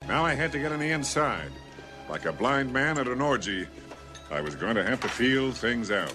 Now I had to get on the inside. Like a blind man at an orgy, I was going to have to feel things out.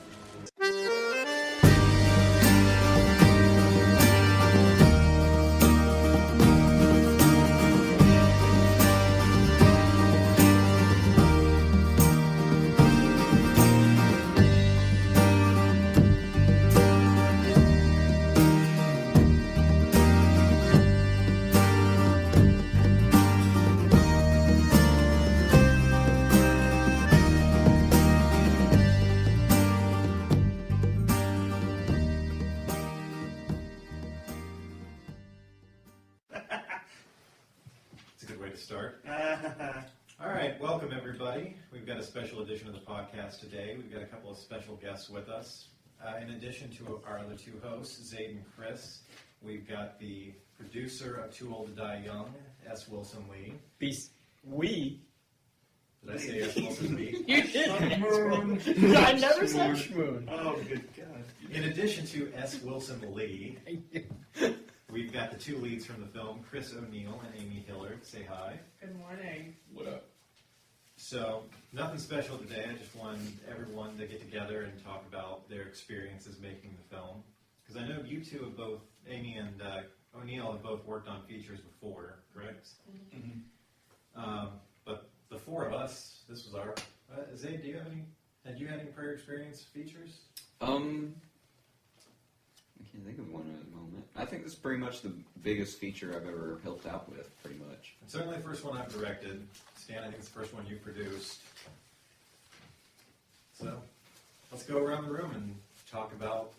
We've got a special edition of the podcast today. We've got a couple of special guests with us. In addition to our other two hosts, Zayd and Chris, we've got the producer of Too Old to Die Young, S. Wilson Lee. We? Did I say S. Wilson Lee? You did. I never said Shmoon. Oh, good God. In addition to S. Wilson Lee, we've got the two leads from the film, Chris O'Neill and Amy Hillard. Say hi. Good morning. What up? So, nothing special today. I just wanted everyone to get together and talk about their experiences making the film. Because I know you two have both, Amy and O'Neill, have both worked on features before, correct? Mm-hmm. But the four of us, this was our... Zayd, had you had any prior experience features? I can't think of one at the moment. I think this is pretty much the biggest feature I've ever helped out with, pretty much. It's certainly the first one I've directed. Stan, I think it's the first one you produced. So, let's go around the room and talk about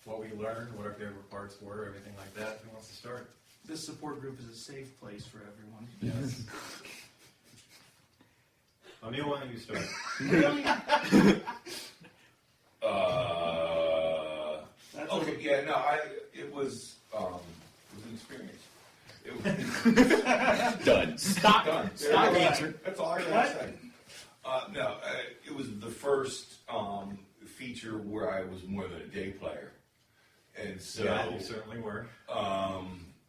what we learned, what our favorite parts were, everything like that. Who wants to start? This support group is a safe place for everyone. Yes. O'Neill, why don't you start? Okay, yeah, no, it was an experience. It was Done. Stop. done. Stop answer. That's all I gotta say. No, it was the first feature where I was more than a day player, and so Yeah, you certainly were.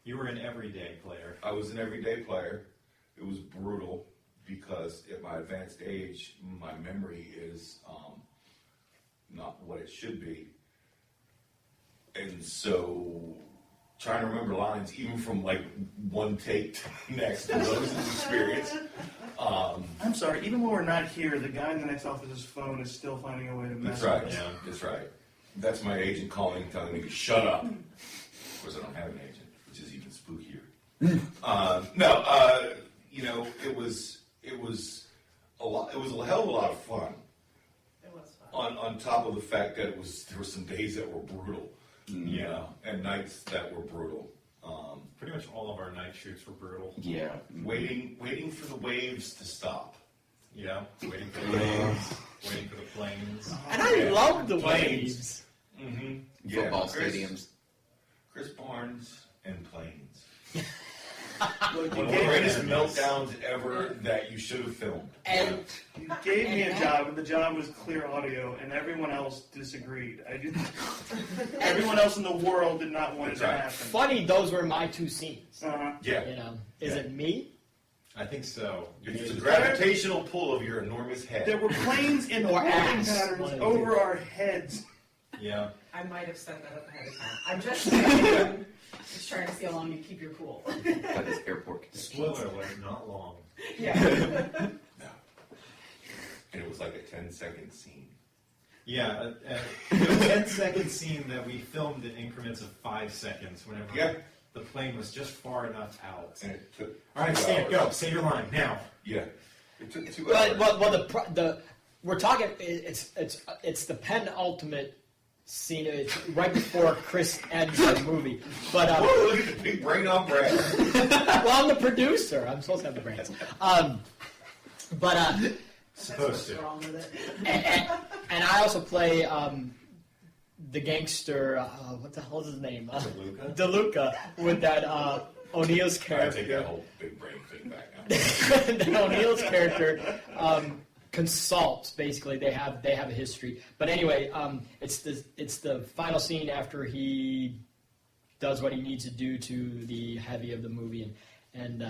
You were an everyday player. I was an everyday player. It was brutal because at my advanced age, my memory is not what it should be. And so trying to remember lines, even from like one take to the next, was an experience. I'm sorry, even when we're not here, the guy in the next office's phone is still finding a way to mess That's right. with us. Yeah. That's right. That's my agent calling, telling me to shut up. Of course, I don't have an agent, which is even spookier. It was a lot. It was a hell of a lot of fun. It was fun. On top of the fact that there were some days that were brutal, and nights that were brutal. Pretty much all of our night shoots were brutal. Yeah. Waiting for the waves to stop. Yeah, waiting for the waves, waiting for the planes. And I love the Planes. waves. Mm-hmm. Football stadiums. Chris Barnes and planes. Look, One of the greatest meltdowns ever that you should have filmed. And you gave me a job, and the job was clear audio, and everyone else disagreed. Everyone else in the world did not want it to happen. funny, those were my two scenes. Yeah. You know, is it me? I think so. It's the gravitational pull of your enormous head. There were planes in Or holding ass. patterns One of the over two. our heads. Yeah. I might have set that up ahead of time. I'm just saying, just trying to see how long you keep your cool. By this airport. Spoiler alert, not long. Yeah. No. And it was like a 10-second scene. Yeah, a 10-second scene that we filmed in increments of 5 seconds whenever the plane was just far enough out. And it took All right, 2 Stan, hours. go. Say your line, now. Yeah. It took 2 hours. Well, we're talking. It's the penultimate scene. It's right before Chris ends the movie. But Whoa, look at the big brain on Brad. well, I'm the producer. I'm supposed to have the brains. Supposed to. What's wrong with it? And I also play the gangster. What the hell is his name? DeLuca? DeLuca with that O'Neill's I character. take that whole big brain thing back now. Then O'Neill's character consults. Basically, they have a history. But anyway, it's the final scene after he does what he needs to do to the heavy of the movie, and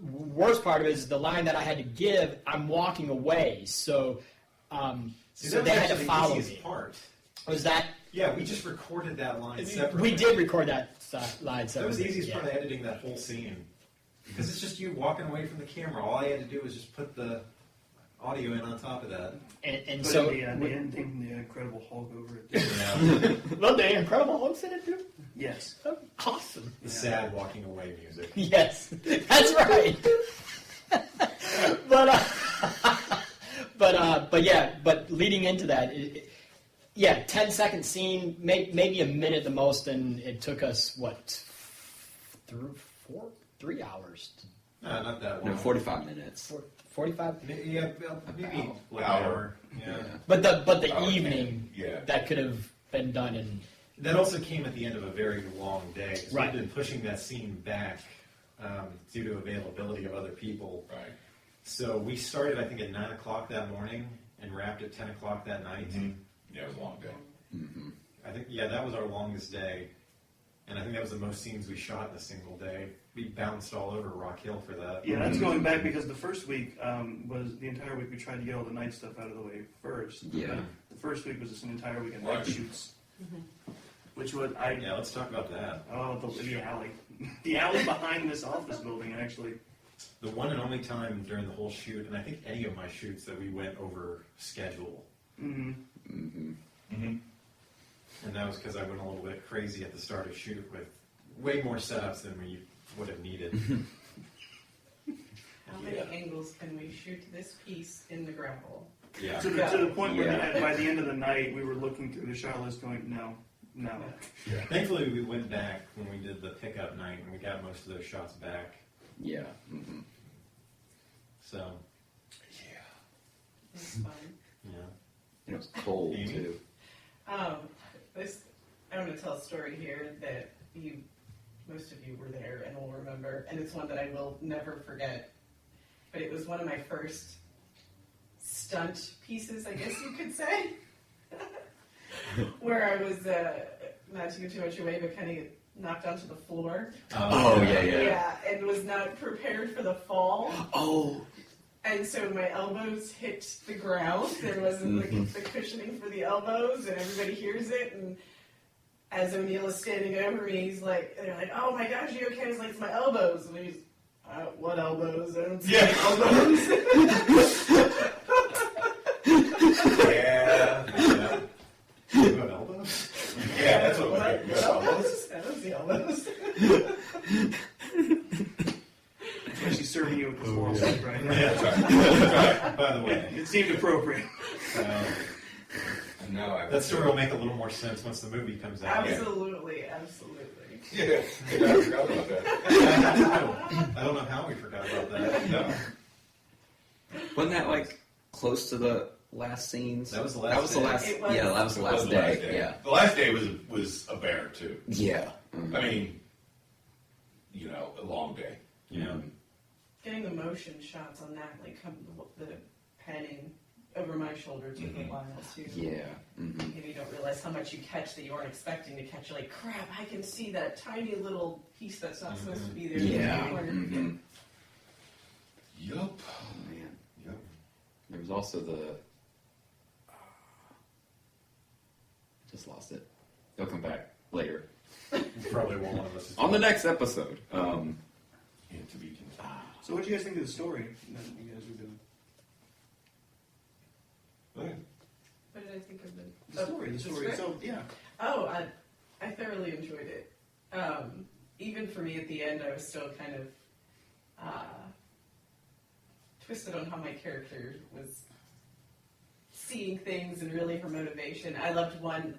worst part of it is the line that I had to give. I'm walking away, so See, so that they was had to actually follow the easiest me. part. Was that Yeah, we just recorded that line separately. we did record that line That separately? was the easiest yeah. part of editing that whole scene. Because it's just you walking away from the camera. All I had to do was just put the audio in on top of that. And But so in the end, thing, the Incredible Hulk over it. love the Incredible Hulk's in it too. Yes. Awesome. The sad walking away music. Yes, that's right. but leading into that, 10-second scene, maybe a minute the most, and it took us what, 3 hours, No, not that long. No, 45 minutes. 45. Yeah, well, maybe About like an hour. hour. Yeah. But the Oh, evening yeah. that could have been done in. That also came at the end of a very long day. 'Cause Right. We've been pushing that scene back due to availability of other people. Right. So we started, I think, at 9 o'clock that morning and wrapped at 10 o'clock that night. Yeah, it was a long day. I think, yeah, that was our longest day. And I think that was the most scenes we shot in a single day. We bounced all over Rock Hill for that. Yeah, that's going back because the first week was the entire week we tried to get all the night stuff out of the way first. Yeah. The first week was just an entire week of Right. night shoots. Mm-hmm. Which was, Yeah, let's talk about that. the alley. The alley behind this office building, actually. The one and only time during the whole shoot, and I think any of my shoots, that we went over schedule. Mm-hmm. And that was because I went a little bit crazy at the start of shoot with way more setups than we would have needed. How many angles can we shoot this piece in the gravel? Yeah. To the point where Yeah. by the end of the night, we were looking through the shot list going, no. Thankfully, we went back when we did the pickup night, and we got most of those shots back. Yeah. So, It's fun. yeah. And it was cold Amy? too. I'm going to tell a story here that most of you were there and will remember, and it's one that I will never forget. But it was one of my first stunt pieces, I guess you could say, where I was, not to give too much away, but kind of knocked onto the floor. Oh, yeah. And was not prepared for the fall. Oh. And so my elbows hit the ground. There wasn't the cushioning for the elbows, and everybody hears it. And as O'Neill is standing over me, they're like, "Oh my gosh, you okay?" I was like, "It's my elbows." And he's, "What elbows? I don't see any elbows." Yeah. You have elbows? Yeah, that's what What we got. elbows? I don't see elbows. When she's serving you with the floral soup right now. Yeah. By the way, It seemed appropriate. No, I that story will make a little more sense once the movie comes out. Absolutely. Yeah, I forgot about that. I don't know how we forgot about that. No. Wasn't that like close to the last scenes? That was the last That was the day. last. It was. Yeah, that was the last day. Yeah. The last day was a bear too. Yeah. I mean, a long day. Yeah. Getting the motion shots on that, the panning over my shoulder took a while too. Yeah. Maybe you don't realize how much you catch that you aren't expecting to catch. You're like, crap, I can see that tiny little piece that's not supposed to be there. Yeah. Yup. Oh man. Yep. There was also the. Just lost it. They'll come back later Probably won't one of us. on the next episode. Yeah, to be continued. So what do you guys think of the story that you guys were doing? Go ahead. What did I think of The story script? itself, yeah. Oh, I thoroughly enjoyed it. Even for me at the end, I was still kind of twisted on how my character was seeing things and really her motivation. I loved one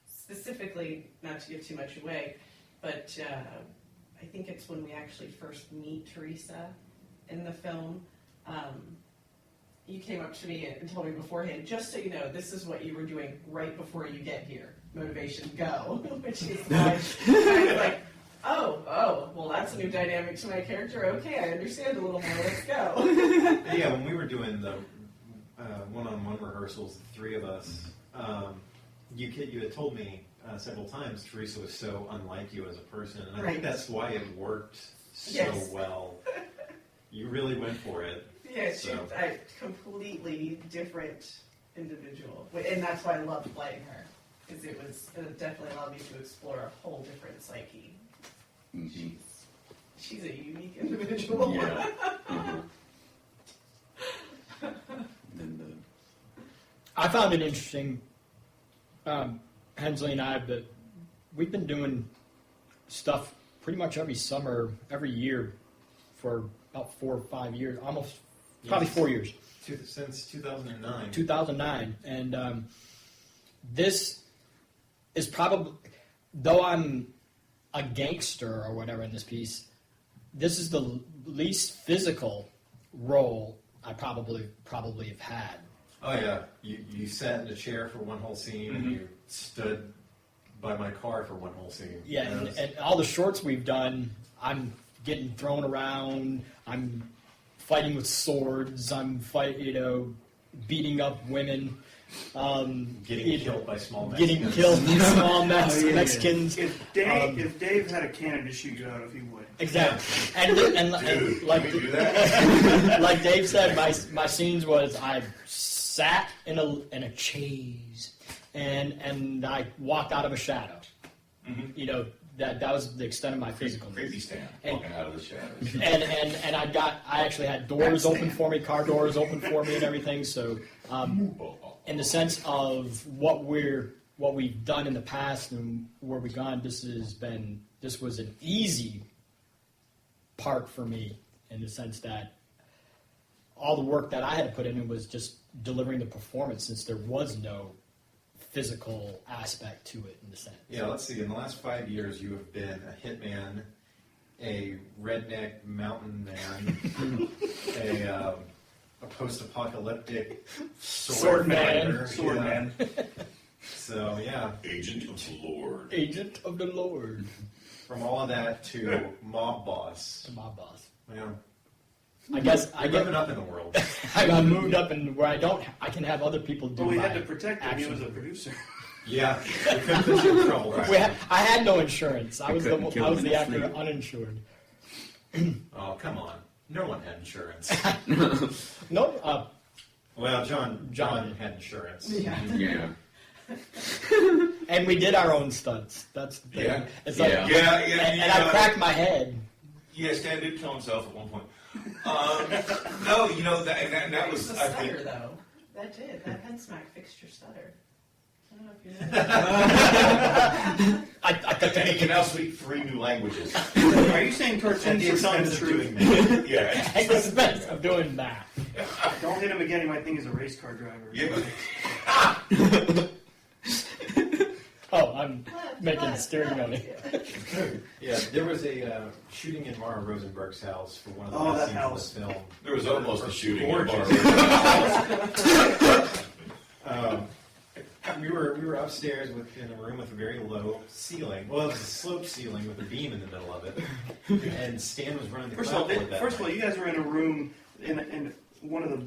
specifically, not to give too much away, but I think it's when we actually first meet Teresa in the film. You came up to me and told me beforehand, just so you know, this is what you were doing right before you get here. Motivation, go. Which is like, kind of like, oh, well, that's a new dynamic to my character. Okay, I understand a little more. Let's go. Yeah, when we were doing the one-on-one rehearsals, the three of us, you had told me several times Teresa was so unlike you as a person, and I Right. think that's why it worked so Yes. well. You really went for it. Yeah, she's So. a completely different individual, and that's why I loved playing her, because it definitely allowed me to explore a whole different psyche. Mm-hmm. She's a unique individual. Yeah. Then I found it interesting, Hensley and I, but we've been doing stuff pretty much every summer, every year for about 4 or 5 years, almost probably Yes. 4 years. Since 2009. 2009, and this is probably, though I'm a gangster or whatever in this piece, this is the least physical role I probably have had. Oh yeah, you sat in a chair for one whole scene, and you stood by my car for one whole scene. Yeah, That was- and all the shorts we've done, I'm getting thrown around, I'm fighting with swords, I'm beating up women, getting killed by small getting Mexicans. killed by small Oh, yeah. Mexicans. If Dave had a cannon to shoot you out of, he would. Exactly, and Dude, like can we do that? like Dave said, my scenes was I sat in a chaise and I walked out of a shadow. You know, that was the extent of my physical. Creepy Stan And- walking out of the shadows. And I actually had doors open for me, car doors open for me, and everything. So, in the sense of what we've done in the past and where we've gone, this was an easy part for me in the sense that all the work that I had to put in was just delivering the performance, since there was no physical aspect to it in the sense. Yeah, let's see. In the last 5 years, you have been a hitman, a redneck mountain man, a post-apocalyptic sword fighter. Swordman. So yeah, Agent of the Lord. Agent of the Lord, from all of that to mob boss. my boss. Yeah, I guess you're moving up in the world. I got moved up and where I can have other people do But we my had to protect him. He was a action. producer. Yeah, we couldn't put you in trouble. I had no insurance. I was couldn't kill him in the his actor sleep. uninsured. Oh come on, no one had insurance. No, Well, John John. had insurance. yeah. and we did our own stunts. That's the thing. Yeah. It's like, Yeah. and I cracked my head. Yeah, Stan did kill himself at one point. No, that was, The I stutter, think, though. That head smack fixed your stutter. I don't know if you know. and he can now speak 3 new languages. Are you saying At cartoons the are telling the expense of truth? doing that. Yeah. At the expense of doing that. Don't hit him again. He might think he's a race car driver. Yeah. Oh, I'm making steering on it. Yeah, there was a shooting in Mara Rosenberg's house for one of the Oh, best that scenes house. of the film. There was almost a shooting in Gorgeous. Bar. We were upstairs in a room with a very low ceiling. Well, it was a sloped ceiling with a beam in the middle of it, and Stan was running the First of all, clapboard that night. you guys were in a room in one of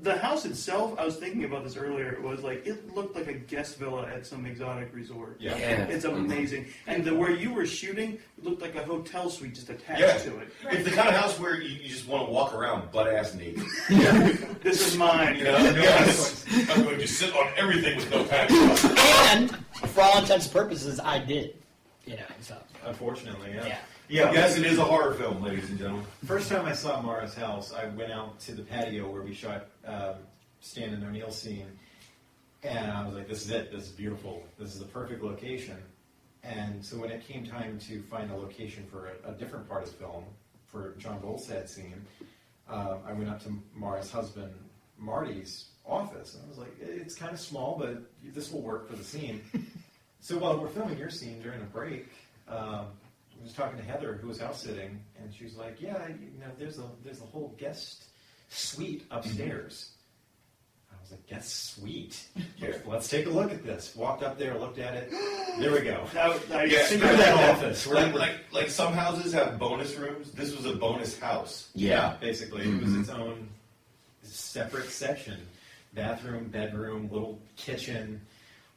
the house itself. I was thinking about this earlier. It was like it looked like a guest villa at some exotic resort. Yeah. It's amazing. And where you were shooting it looked like a hotel suite just attached Yeah. to it. It's the kind of house where you just want to walk around butt ass naked. This is mine. You know? Yes. I'm going to sit on everything with no pants on. And for all intents and purposes, I did. You know, so Unfortunately, yeah. yeah. Yeah. Yes, it is a horror film, ladies and gentlemen. First time I saw Mara's house, I went out to the patio where we shot Stan and O'Neill's scene, and I was like, "This is it. This is beautiful. This is the perfect location." And so when it came time to find a location for a different part of the film, for John Goldstadt's scene, I went up to Mara's husband Marty's office, and I was like, "It's kind of small, but this will work for the scene." So while we're filming your scene during a break. I was talking to Heather, who was house sitting, and she was like, "Yeah, there's a whole guest suite upstairs." I was like, "Guest suite? Yeah. Let's take a look at this." Walked up there, looked at it. There we go. Yeah, We're in that office. We're in- like some houses have bonus rooms. This was a bonus house. Yeah, basically, it was its own separate section: bathroom, bedroom, little kitchen,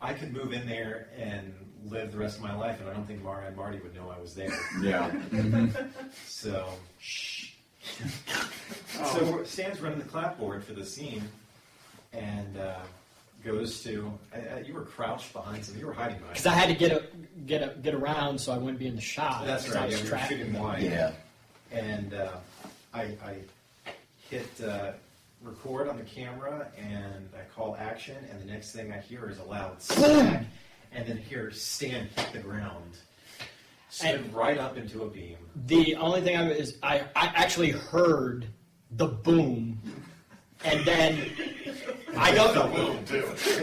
I could move in there and live the rest of my life, and I don't think Mara and Marty would know I was there. Yeah. So, Stan's running the clapboard for the scene, and goes to. You were crouched behind something. You were hiding behind. Because I had to get around so I wouldn't be in the shot. That's 'cause I right. was Yeah, we were trapped. shooting wide. Yeah. And I hit record on the camera, and I call action, and the next thing I hear is a loud smack, and then hear Stan hit the ground, stood right up into a beam. The only thing I actually heard the boom, and then I don't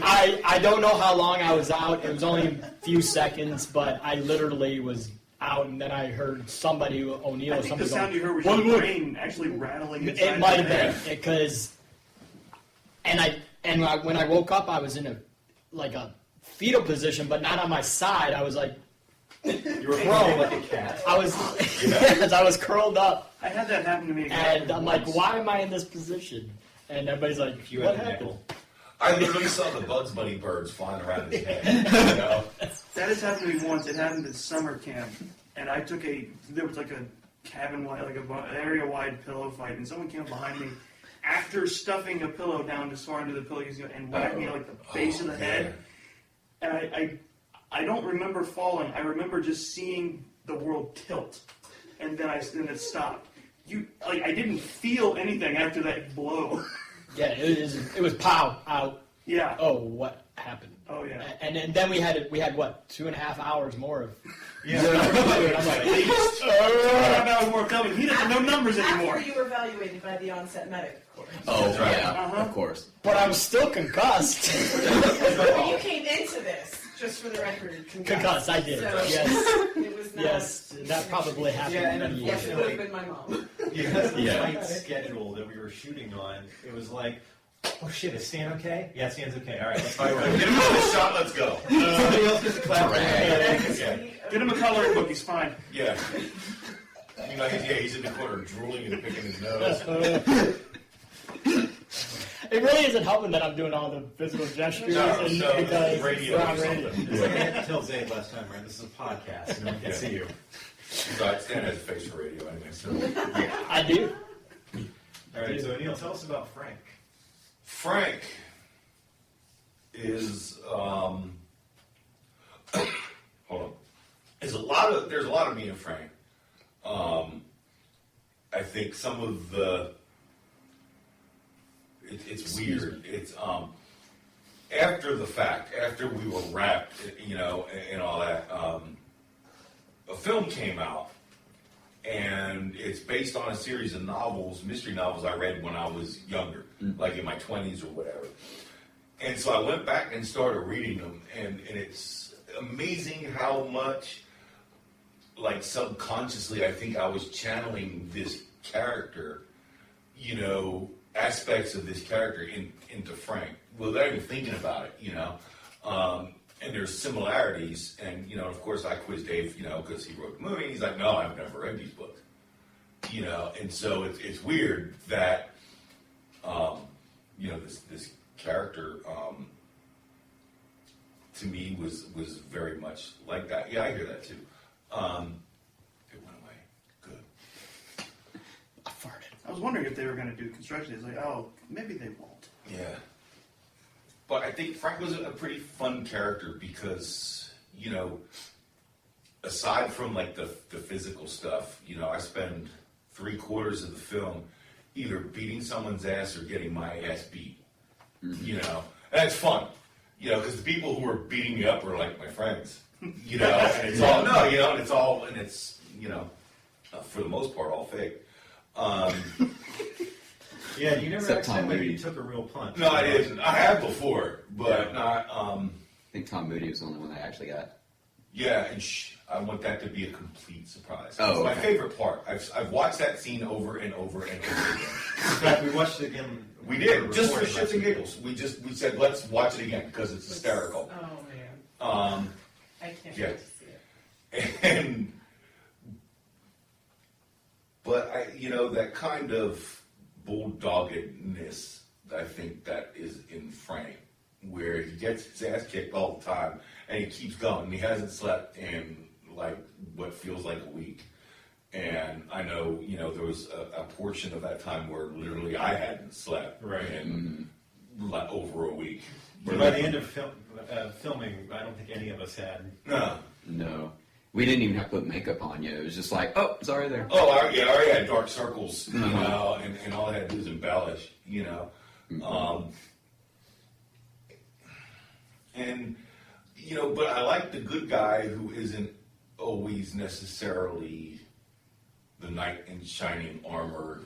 I don't know how long I was out. It was only a few seconds, but I literally was out, and then I heard somebody, O'Neill, I think the somebody sound go, you heard was "What, your what?" brain actually rattling inside. It might have your been head. because, when I woke up, I was in a fetal position, but not on my side. I was like, You were crawling like a cat. I was, yes, I was curled up, I had that happen to me again. and I'm like, why am I in this position? And everybody's like, If you what had a happened? nickel. I literally saw the Bugs Bunny birds flying around his head. You know? That has happened to me once. It happened at summer camp, and I took there was like a cabin-wide, like an area-wide pillow fight, and someone came up behind me after stuffing a pillow down as far into the pillow and whacked me at like the base of the head. And I don't remember falling. I remember just seeing the world tilt, and then it stopped. I didn't feel anything after that blow. Yeah, it was pow out. Yeah. Oh, what happened? Oh yeah. And then we had what 2.5 hours more of. Yeah. I'm like, About more coming. He doesn't know numbers anymore. After you were evaluated by the on-set medic, of course. Oh, That's right. yeah. Uh-huh. Of course. but I was still concussed. But you came into this, just for the record, Concussed, I did. So, Yes, it was not. yes, that probably happened Yeah, and many years Yes, it ago. would have been my mom. Because of the Yeah. tight schedule that we were shooting on, it was like, oh shit, is Stan okay? Yeah, Stan's okay. All right, let's fire away. Get him on the shot, let's go. Somebody else gets a clap. Yeah. Get him a coloring book. He's fine. Yeah. You know, he's in the corner drooling and picking his nose. It really isn't helping that I'm doing all the physical gestures No, and so because radio we're or on radio. something. Stan tells Zayd last time, right? This is a podcast. No one can Yeah. see you. But Stan has a face for radio anyway, so. I do. All right, so Neil, tell us about Frank. Frank is hold on. There's a lot of me and Frank. I think some of the it's weird. It's after the fact, after we were wrapped, you know, and all that, a film came out, and it's based on a series of novels, mystery novels I read when I was younger, like in my 20s or whatever. And so I went back and started reading them, and it's amazing how much, like, subconsciously, I think I was channeling this character, you know, aspects of this character into Frank without even thinking about it, you know. And there's similarities, and, you know, of course I quizzed Dave, you know, because he wrote the movie, and he's like, no, I've never read these books, you know. And so it's weird that, you know, this character, to me, was very much like that. Yeah, I hear that too. It went away. Good. I farted. I was wondering if they were going to do construction. It's like, oh, maybe they won't. Yeah. But I think Frank was a pretty fun character because, you know, aside from like the physical stuff, you know, I spend 3/4 of the film either beating someone's ass or getting my ass beat. You know, and it's fun. You know, because the people who are beating me up are like my friends. You know, and it's all you know, and it's you know, for the most part, all fake. Yeah, you never Except Tom accidentally Moody. took a real punch. No, I didn't. I have before, but Yeah. not. I think Tom Moody was the only one that actually got. Yeah, and I want that to be a complete surprise. Oh, It's my okay. favorite part. I've watched that scene over and over and over again. In fact, we watched it again. We did, just for recording shits last and week. giggles. We said, let's watch it again because it's hysterical. Oh man, I can't yeah. wait to see it. And but you know, that kind of bulldoggedness, I think that is in Frank, where he gets his ass kicked all the time, and he keeps going. He hasn't slept in like what feels like a week. And I know, there was a portion of that time where literally I hadn't slept in like over a week. But by the end of filming, I don't think any of us had. No. We didn't even have to put makeup on you. It was just like, oh, it's already there. Oh, I already had dark circles, and all I had to do is embellish, And, but I like the good guy who isn't always necessarily the knight in shining armor,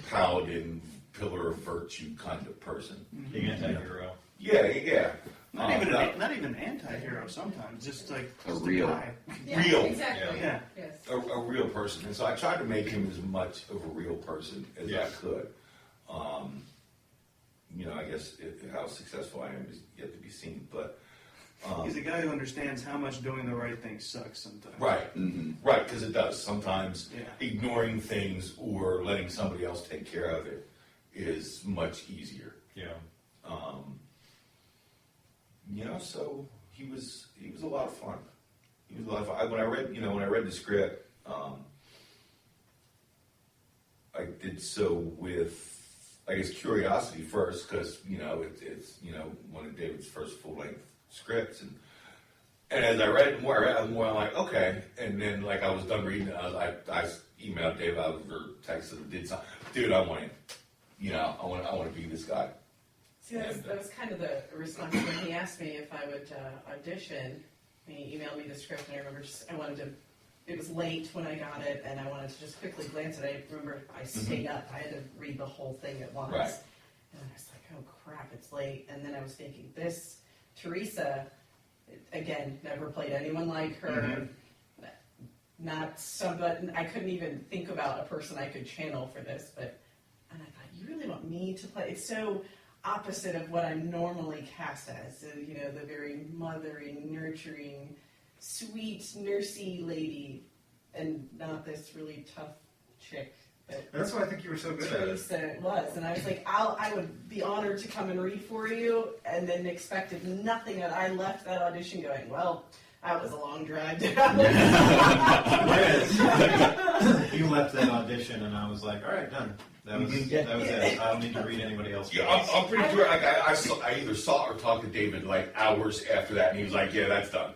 paladin, pillar of virtue kind of person. The anti-hero. Yeah. Not even anti-hero sometimes, just like A just real. guy. Yeah, Real. exactly. Yeah. Yes. A real person. And so I tried to make him as much of a real person as I could. I guess how successful I am is yet to be seen, but He's a guy who understands how much doing the right thing sucks sometimes. right, right, because it does. Sometimes Yeah. ignoring things or letting somebody else take care of it is much easier. Yeah. So he was a lot of fun. He was a lot of fun. When I read the script, I did so with, I guess, curiosity first, because it's one of David's first full length scripts, and as I read it more, I'm like, okay. And then like I was done reading it, I emailed David, or texted him, did something, dude, I want him. I want to be this guy. See, that was kind of the response when he asked me if I would audition. He emailed me the script, and I remember it was late when I got it, and I wanted to just quickly glance at it. I remember I stayed up. I had to read the whole thing at once. Right. And I was like, oh crap, it's late. And then I was thinking, Teresa, again, never played anyone like her. Not somebody, I couldn't even think about a person I could channel for this, and I thought, you really want me to play? It's so opposite of what I'm normally cast as, the very mothering, nurturing, sweet, nursey lady, and not this really tough chick that That's why I think you were so good at it. Teresa was. And I was like, I would be honored to come and read for you, and then expected nothing. And I left that audition going, well, that was a long drive down. You left that audition, and I was like, all right, done. That was it. I don't need to read anybody else. Yeah, I'm pretty sure. Like, I either saw or talked to David like hours after that, and he was like, "Yeah, that's done."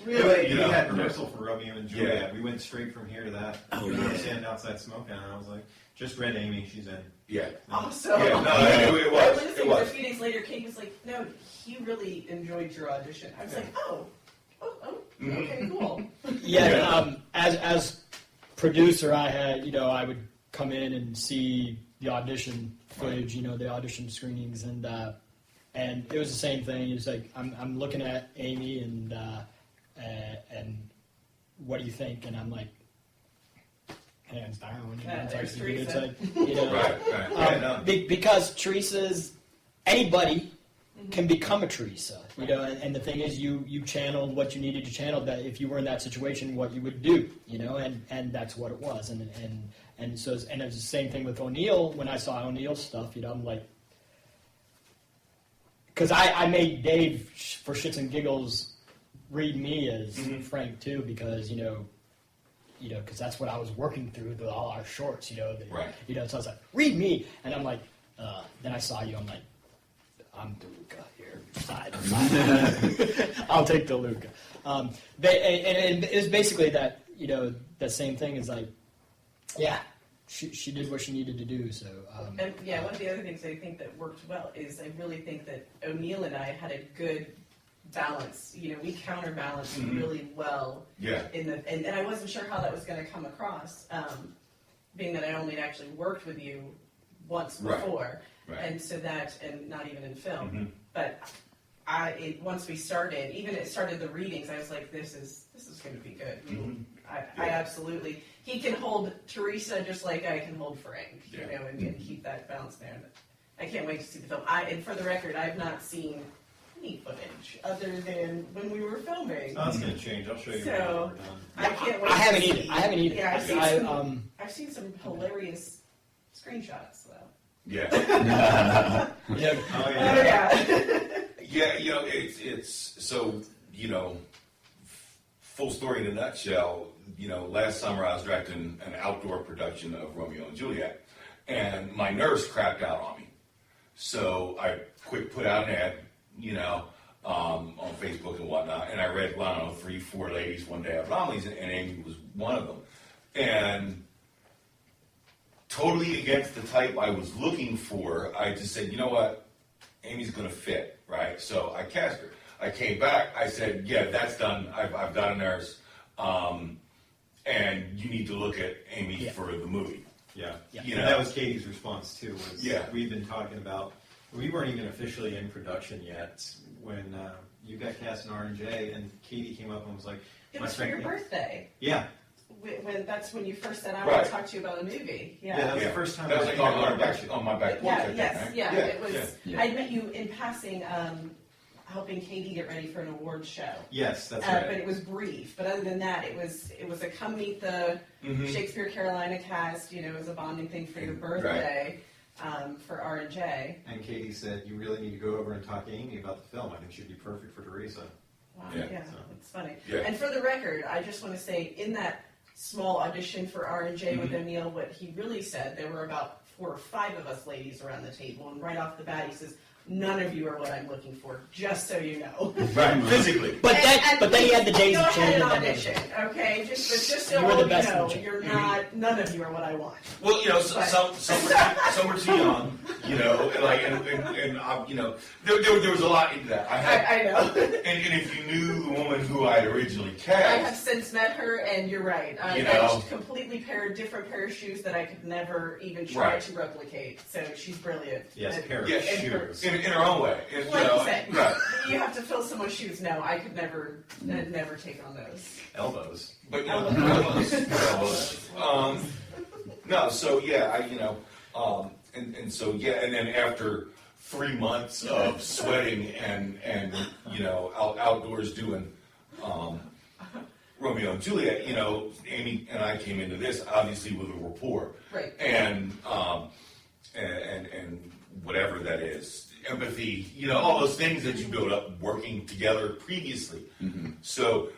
Really? We had rehearsal for Romeo and Juliet. We went straight from here to that. We were standing outside smoking, and I was like, "Just read Amy. She's in." Yeah. Awesome. Yeah, no, it was. It was. A few days later, Kate was like, no, he really enjoyed your audition. I was like, oh, okay, cool. Yeah, as producer, I had, I would come in and see the audition footage, the audition screenings, and it was the same thing. It's like I'm looking at Amy and what do you think? And I'm like, hands down. There's It's Teresa. like, because Teresa's anybody can become a Teresa, and the thing is, you channeled what you needed to channel. That if you were in that situation, what you would do, and that's what it was, and so it was the same thing with O'Neill. When I saw O'Neill's stuff, I'm like, because I made Dave for shits and giggles read me as Frank too, because because that's what I was working through all our shorts, Right. So I was like, read me, and I'm like, then I saw you, I'm like, I'm DeLuca here, side. I'll take DeLuca. And it was basically that, that same thing is like, yeah, she did what she needed to do. So. And one of the other things I think that worked well is I really think that O'Neill and I had a good balance. We counterbalanced really well. Yeah. And I wasn't sure how that was going to come across, being that I only actually worked with you once before. Right. And so and not even in film, but once we started, even it started the readings, I was like, this is going to be good. I absolutely, he can hold Teresa just like I can hold Frank, and keep that balance there. I can't wait to see the film. And for the record, I've not seen any footage other than when we were filming. Oh, it's going to change. I'll show you when So we're done. I can't wait. I haven't either. Yeah, I've seen some hilarious screenshots though. Yeah. Yeah. Oh, yeah. Oh yeah. Yeah, it's so, full story in a nutshell. Last summer I was directing an outdoor production of Romeo and Juliet, and my nurse crapped out on me. So I put out an ad, on Facebook and whatnot, and I read, 3, 4 ladies one day at Romney's, and Amy was one of them. And totally against the type I was looking for, I just said, you know what, Amy's going to fit, right? So I cast her. I came back, I said, yeah, that's done. I've got a nurse, and you need to look at Amy for the movie. Yeah. Yeah. And that was Katie's response too. Yeah. We've been talking about. We weren't even officially in production yet when you got cast in R&J, and Katie came up and was like, It "My was for friend your Nick-" birthday. Yeah. That's when you first said, I Right. want to talk to you about a movie. Yeah, that was Yeah. the first time That was I like think I on got my back, production. on my back porch. I Yeah, think, yes, right? yeah. It was. Yeah. I met you in passing, helping Katie get ready for an awards show. Yes, that's But right. it was brief. But other than that, it was a come meet the Mhm. Shakespeare Carolina cast. It was a bonding thing for your birthday for R&J. And Katie said, "You really need to go over and talk to Amy about the film. I think she'd be perfect for Teresa." Wow, Yeah. yeah, So- it's funny. Yeah. And for the record, I just want to say, in that small audition for R&J with Mhm. O'Neill, what he really said, there were about 4 or 5 of us ladies around the table, and right off the bat, he says, "None of you are what I'm looking for, just so you know." Right, physically. But then he had the daisy Go ahead chain and and then audition, okay? Just so You were all the you best in know, the chain. you're not. None of you are what I want. Well, But- some were too young, there was a lot into that. I know. And if you knew the woman who I had originally I have cast, since met her, and you're right. I completely different pair of shoes that I could never even try Right. to replicate. So she's brilliant. Yes, And- pair of Yeah, shoes. in her own way. And, Like you said, right. you have to fill someone's shoes. No, I could never take on those. Elbows. But Elbows. no, so yeah, and then after 3 months of sweating and outdoors doing Romeo and Juliet, Amy and I came into this obviously with a rapport, Right. and whatever that is, empathy, all those things that you build up working together previously. Mm-hmm. So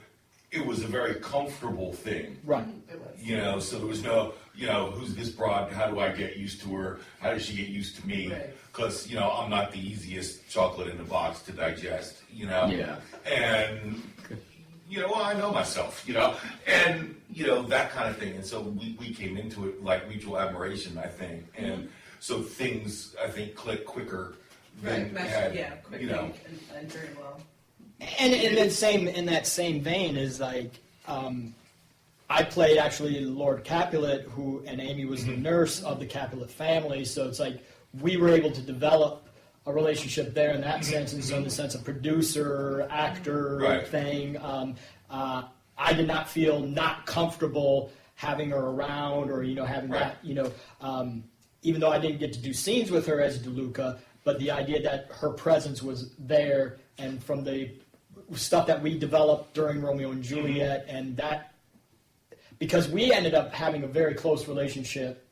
it was a very comfortable thing. Right. It was. So there was no, who's this broad? How do I get used to her? How does she get used to me? Right. Because, I'm not the easiest chocolate in the box to digest, Yeah. And, I know myself, and, that kind of thing. And so we came into it like mutual admiration, I think. And so things, I think, click quicker than Right. had, Quickly and very well. And in that same vein is like, I played actually Lord Capulet, and Amy was the nurse of the Capulet family. So it's like we were able to develop a relationship there in that sense, and so in the sense of producer, actor Right. thing. I did not feel not comfortable having her around, or having Right. that. Even though I didn't get to do scenes with her as DeLuca, but the idea that her presence was there, and from the stuff that we developed during Romeo and Juliet, and that, because we ended up having a very close relationship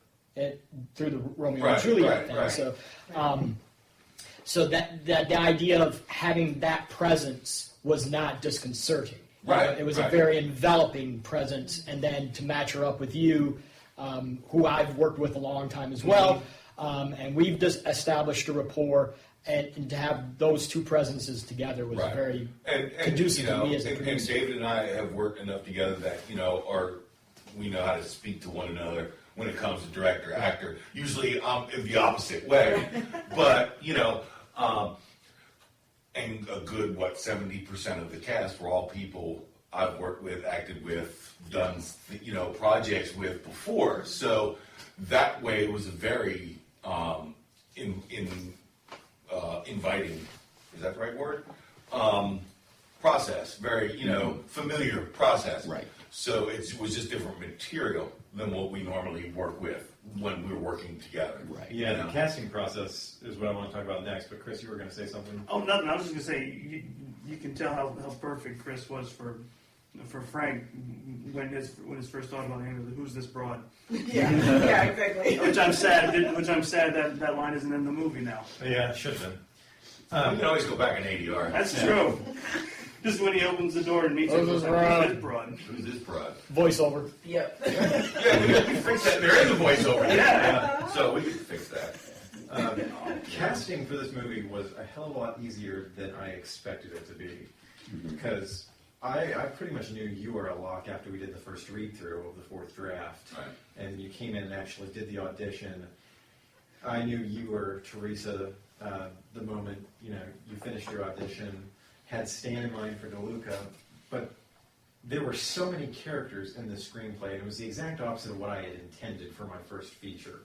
through the Romeo and Juliet thing. Right. So that the idea of having that presence was not disconcerting. Right, It was a right. very enveloping presence, and then to match her up with you, who I've worked with a long time as well, and we've just established a rapport. And to have those two presences together was Right. very and conducive to me as a and producer. David and I have worked enough together that we know how to speak to one another when it comes to director actor. Usually I'm in the opposite way, but and a good 70% of the cast were all people I've worked with, acted with, done projects with before. So that way it was a very inviting, is that the right word? Process, very, familiar process. Right. So it was just different material than what we normally work with when we were working together. Right. Yeah, the casting process is what I want to talk about next. But Chris, you were going to say something. Oh, nothing. I was just gonna say you can tell how perfect Chris was for Frank when his first thought about him. Who's this broad? Yeah, exactly. Which I'm sad. That line isn't in the movie now. Yeah, it should have been. You can always go back in ADR. That's true. Just when he opens the door and meets him, Who's he's this like, broad? "Who's this broad?" Who's this broad? Voiceover. Yep. Yeah, we fixed that. There is a voiceover. Yeah. So we can fix that. Casting for this movie was a hell of a lot easier than I expected it to be, because I pretty much knew you were a lock after we did the first read-through of the fourth draft, Right. and you came in and actually did the audition. I knew you were Teresa the moment you finished your audition, had Stan in mind for DeLuca, but there were so many characters in the screenplay, and it was the exact opposite of what I had intended for my first feature.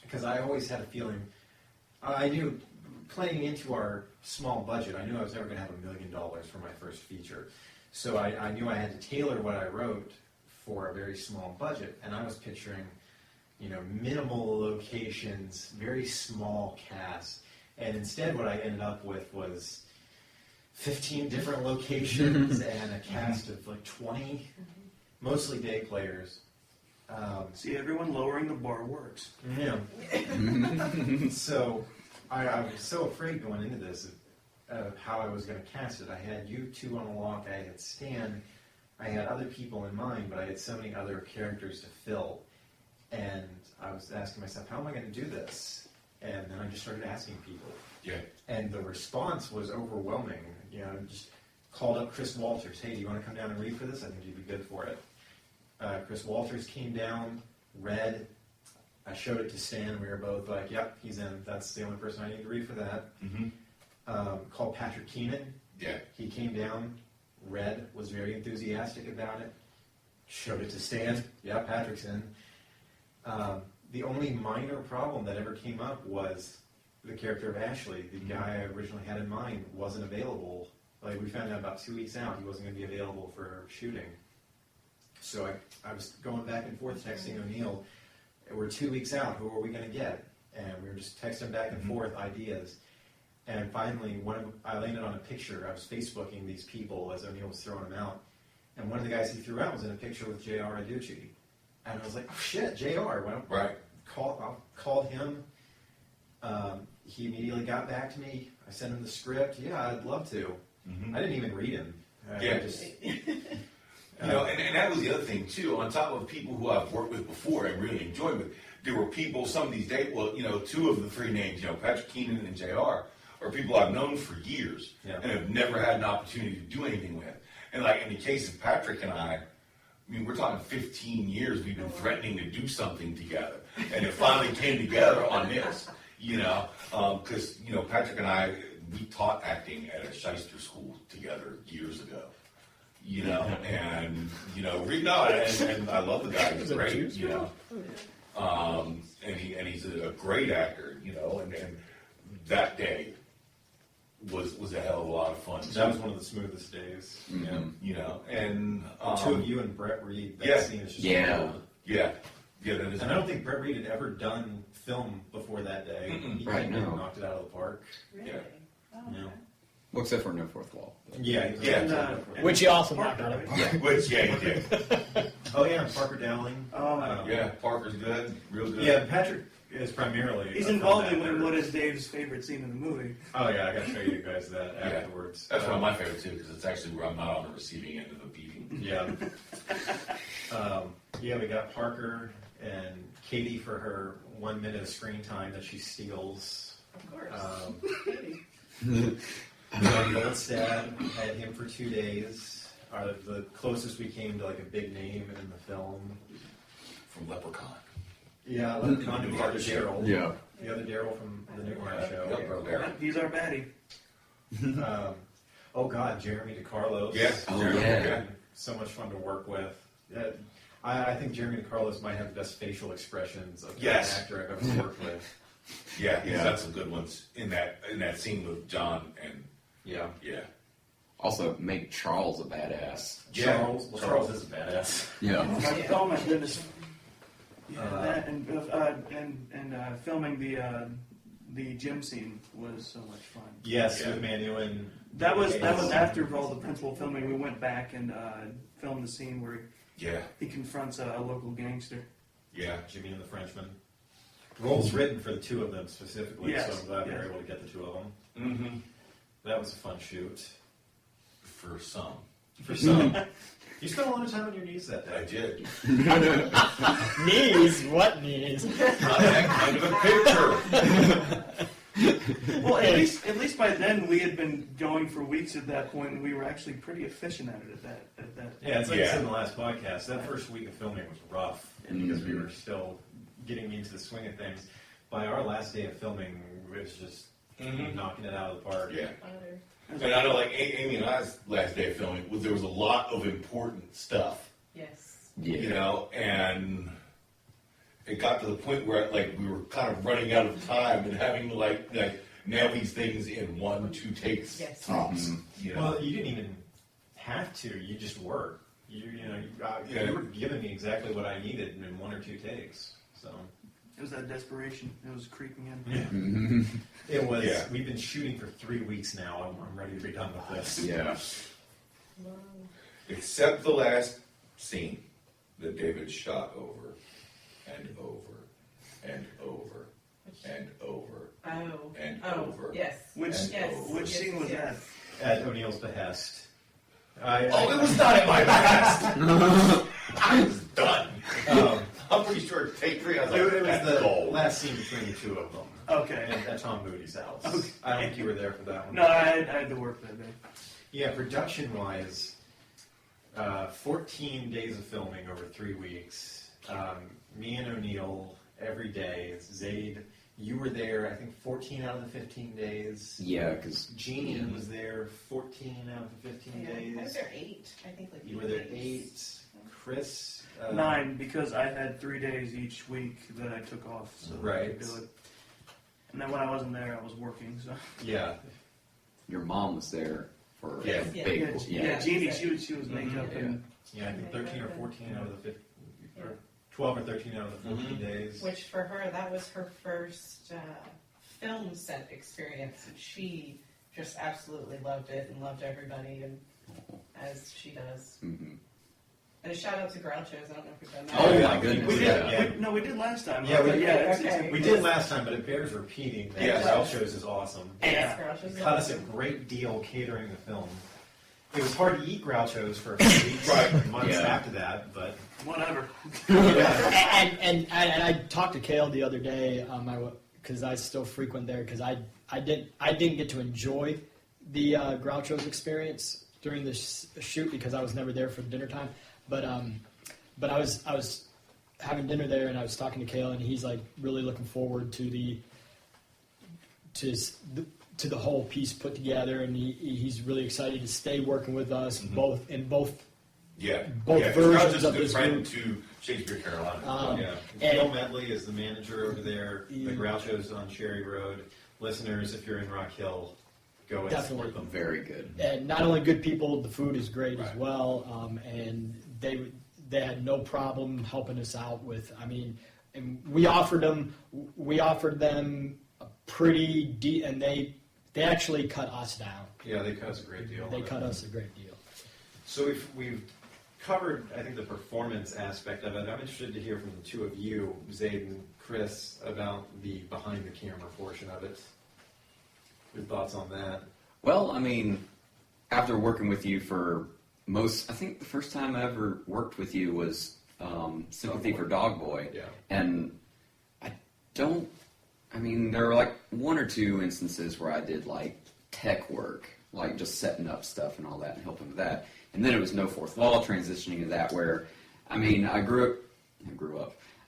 Because I always had a feeling, I knew, playing into our small budget, I knew I was never going to have $1 million for my first feature. So I knew I had to tailor what I wrote for a very small budget, and I was picturing, minimal locations, very small cast, and instead what I ended up with was 15 different locations and a cast of like 20, mostly day players. See, everyone lowering the bar works. Yeah. So I was so afraid going into this of how I was going to cast it. I had you two on the lock, I had Stan, I had other people in mind, but I had so many other characters to fill. And I was asking myself, how am I going to do this? And then I just started asking people. Yeah. And the response was overwhelming. I just called up Chris Walters. Hey, do you want to come down and read for this? I think you'd be good for it. Chris Walters came down, read. I showed it to Stan. We were both like, yep, he's in. That's the only person I need to read for that. Called Patrick Keenan. Yeah. He came down, read, was very enthusiastic about it. Showed it to Stan. Yeah, Patrick's in. The only minor problem that ever came up was the character of Ashley. The guy I originally had in mind wasn't available. Like, we found out about 2 weeks out he wasn't going to be available for shooting. So I was going back and forth texting O'Neill. We're 2 weeks out. Who are we going to get? And we were just texting back and forth ideas. And finally, I landed on a picture. I was Facebooking these people as O'Neill was throwing them out. And one of the guys he threw out was in a picture with J.R. Aducci. And I was like, oh shit, J.R. Right. Called him. He immediately got back to me. I sent him the script. Yeah, I'd love to. I didn't even read him. Yeah. I just, and that was the other thing too. On top of people who I've worked with before and really enjoyed with, there were people. Some of these days, two of the three names, Patrick Keenan and J.R. are people I've known for years and have never had an opportunity to do anything with. And like in the case of Patrick and I mean, we're talking 15 years we've been threatening to do something together, and it finally came together on this. Because Patrick and I, we taught acting at a Shyster school together years ago. And I love the guy. He's great. And he's a great actor. And that day was a hell of a lot of fun. that was one of the smoothest days. And The two of you and Brett Reed, that scene is just gold. Yeah, that is. And I don't think Brett Reed had ever done film before that day. He Right, came in and no. knocked it out of the park. Really? Yeah. Oh, Yeah. Well, except for No Fourth Wall. Yeah. Which he also knocked out of the park. Which, he did. Oh yeah, Parker Dowling. Yeah, Parker's good, real good. Yeah, Patrick is primarily. He's a involved film in actor. what is Dave's favorite scene in the movie. Oh yeah, I gotta show you guys that afterwards. That's one of my favorites too, because it's actually where I'm not on the receiving end of a beating. Yeah. We got Parker and Katie for her 1 minute of screen time that she steals. Of course. John Goldstad had him for 2 days. The closest we came to like a big name in the film. From Leprechaun. Yeah, Leprechaun and the other Daryl. Yeah. The other Daryl from the Newhart show. Yep, Daryl. He's our baddie. Oh God, Jeremy DeCarlos. Yeah. Oh, Daryl, yeah. So much fun to work with. I think Jeremy DeCarlos might have the best facial expressions of any actor I've ever worked with. Yeah, he's got some good ones in that scene with John and Yeah. Also, make Charles a badass. Charles is a badass. Yeah. Oh my goodness. That and filming the gym scene was so much fun. Yes, Yeah. with Manu and That was after all the principal filming. We went back and filmed the scene where yeah, he confronts a local gangster. yeah. Jimmy and the Frenchman. roles written for the two of them specifically, Yes, so I'm glad we yes. were able to get the two of them. Mm-hmm. That was a fun shoot. For some. For some. You spent a lot of time on your knees that I day. did. Knees? What knees? Not that kind of a picture. Well, at least by then we had been going for weeks at that point, and we were actually pretty efficient at it at that. Yeah, it's like I Yeah. said in the last podcast, that first week of filming was rough, and because we were still getting into the swing of things. By our last day of filming, it was just knocking it out of the park. Yeah. And I know, like, Amy and I's last day of filming, there was a lot of important stuff, Yes. you know, and it got to the point where, like, we were kind of running out of time and having to, like nail these things in 1-2 takes Yes. tops. You know? Well, you didn't even have to. You just were. You were giving me exactly what I needed in 1 or 2 takes. So It was that desperation. It was creeping in. yeah. It was. Yeah. We've been shooting for 3 weeks now. I'm ready to be done with this. Yeah. Except the last scene that David shot over and over and over and over. Oh. And oh, over. Yes. Which yes. which yes, scene was yes. that? At O'Neill's behest. It was not at my best. I was done. I'm pretty sure take 3. I was like, It was that's the gold. last scene between the two of them. Okay. At Tom Moody's house. Okay. I don't think you were there for that one. No, I had to work that day. Yeah, production-wise, 14 days of filming over 3 weeks. Me and O'Neill every day. Zayd, you were there, I think, 14 out of the 15 days. Yeah, because Jeannie was there 14 out of the 15 Yeah, I was days. there 8. I think like You were there 8. days. Chris? 9, because I had 3 days each week that I took off, so I Right. could do it. And then when I wasn't there, I was working. So Yeah. your mom was there for Yeah. a big, yeah, Jeannie, she was makeup and Yeah, I think 13 or 14 out of the 15, or 12 or 13 out of the 14 days. Which for her, that was her first film set experience. And she just absolutely loved it and loved everybody, and as she does. Mhm. And a shout out to Groucho's. I don't know if we've done that. Oh, yeah. my goodness. we did. Yeah. No, we did last time. Yeah, we- Okay. We did last time, but it bears repeating. That Yes. Groucho's is awesome. Yes, Yeah. Groucho's. Cut us a great deal catering the film. It was hard to eat Groucho's for a few weeks, Right. months Yeah. after that, but Whatever. And I talked to Kale the other day, because I still frequent there, because I didn't get to enjoy the Groucho's experience during the shoot because I was never there for dinner time. But I was having dinner there, and I was talking to Kale, and he's like really looking forward to the whole piece put together, and he's really excited to stay working with us both. Yeah. Both yeah, 'cause versions I was just of a this friend group. to Shakespeare Carolina. yeah. and- Bill Medley is the manager over there. The Yeah. Groucho's on Cherry Road. Listeners, if you're in Rock Hill, go and Definitely. support them. Very good. And not only good people, the food is great as Right. well. And they had no problem helping us out with. I mean, and we offered them a pretty and they actually cut us down. Yeah, they cut us a great deal. They on it. cut us a great deal. So we've covered, I think, the performance aspect of it. I'm interested to hear from the two of you, Zayd and Chris, about the behind the camera portion of it. Your thoughts on that? Well, I mean, after working with you for I think the first time I ever worked with you was Sympathy for Dog Boy. Yeah. And there were like 1 or 2 instances where I did like tech work, like just setting up stuff and all that and helping with that. And then it was No Fourth Wall transitioning to that where,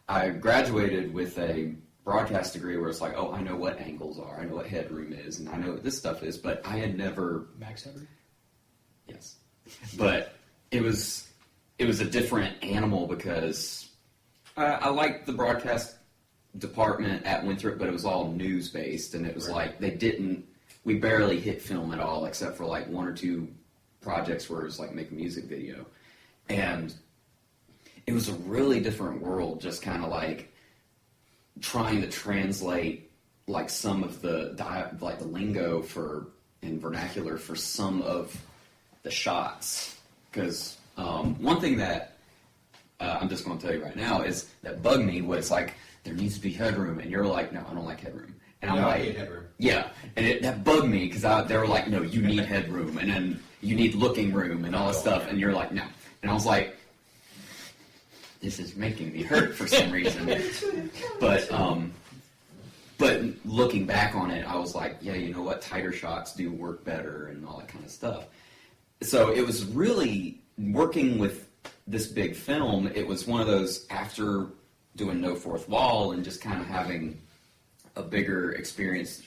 I graduated with a broadcast degree where it's like, oh, I know what angles are, I know what headroom is, and I know what this stuff is, but I had never, Max Henry? yes, but it was a different animal because I liked the broadcast department at Winthrop, but it was all news based, and it was Right. like we barely hit film at all, except for like 1 or 2 projects where it was like make a music video, and it was a really different world, just kind of like trying to translate like some of the the lingo in vernacular for some of the shots. Because one thing that I'm just going to tell you right now is that bugged me was like there needs to be headroom, and you're like, no, I don't like headroom. And I'm No, I like, hate headroom. yeah, and that bugged me because they were like, no, you need headroom, and then you need looking room and all this stuff, and you're like, no. And I was like, this is making me hurt for some reason. But looking back on it, I was like, yeah, you know what, tighter shots do work better and all that kind of stuff. So it was really working with this big film. It was one of those, after doing No Fourth Wall and just kind of having a bigger experience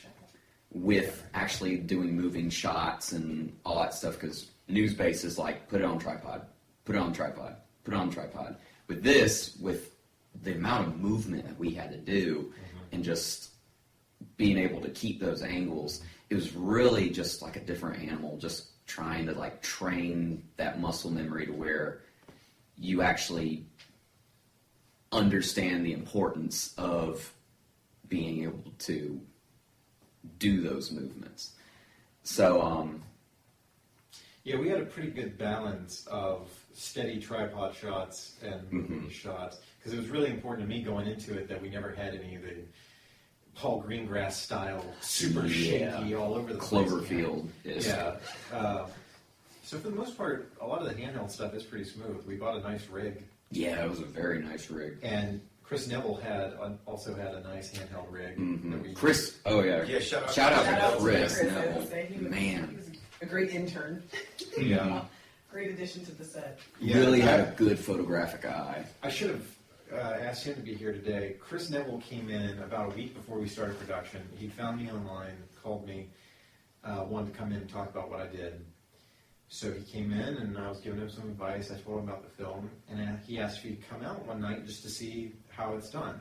with actually doing moving shots and all that stuff, because news-based is like, put it on tripod, put it on tripod, put it on tripod. With this, with the amount of movement that we had to do and just being able to keep those angles, it was really just like a different animal, just trying to like train that muscle memory to where you actually understand the importance of being able to do those movements. So, Yeah, we had a pretty good balance of steady tripod shots and moving shots, because it was really important to me going into it that we never had any of the Paul Greengrass style, super shaky all over the place. Cloverfield is. Yeah. So for the most part, a lot of the handheld stuff is pretty smooth. We bought a nice rig, Yeah, it was a very nice rig. and Chris Neville also had a nice handheld rig. That we Chris, oh yeah, Yeah, shout out. shout out Shout out to to Chris. Chris, I Neville. would say. He was Man, a great intern. Yeah. Great addition to the set. Yeah, really had a good photographic eye. I should have asked him to be here today. Chris Neville came in about a week before we started production. He found me online, called me, wanted to come in and talk about what I did. So he came in, and I was giving him some advice. I told him about the film, and he asked me to come out one night just to see how it's done.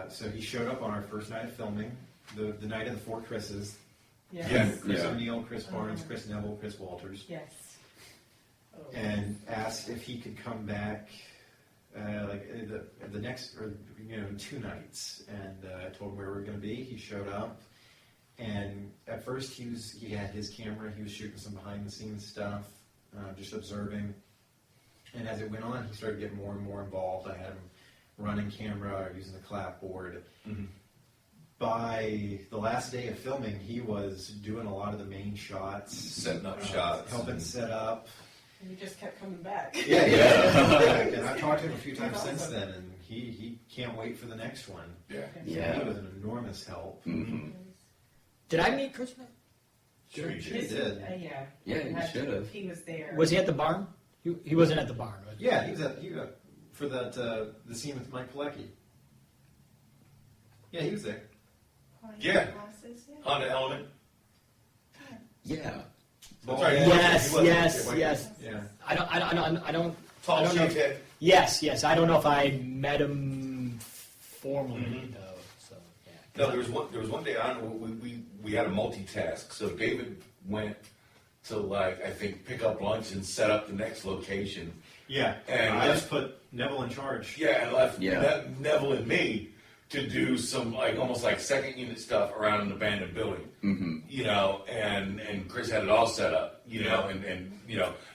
So he showed up on our first night of filming, the night of the four Chris's. Yeah. Chris Yeah. O'Neill, Chris Barnes, Chris Neville, Chris Walters. Yes. Oh. And asked if he could come back the next, or 2 nights. And I told him where we were going to be. He showed up, and at first he had his camera. He was shooting some behind the scenes stuff, just observing. And as it went on, he started getting more and more involved. I had him running camera, using the clapboard. By the last day of filming, he was doing a lot of the main shots, Setting up shots. helping set up. And you just kept coming back. Yeah, yeah. And I've talked to him a few times since then, and he can't wait for the next one. Yeah. Yeah. He was an enormous help. Did I meet Chris? Sure, you His- did. Yeah. Yeah, you Had to- should have. He was there. Was he at the barn? He wasn't at the barn, right? Yeah, he was for that the scene with Mike Pilecki. Yeah, he was there. Yeah. Glasses, yeah. Honda Element. Yeah. That's right. Yes, He was. yes, yes. Yeah. I don't Tall, know shaved if- head. Yes. I don't know if I met him formally though. So yeah. No, there was one day, I don't know, we had a multitask. So David went to I think pick up lunch and set up the next location. Yeah, And I just put Neville in charge. Yeah, and left Yeah. Neville and me to do some almost second unit stuff around an abandoned building. And Chris had it all set up, and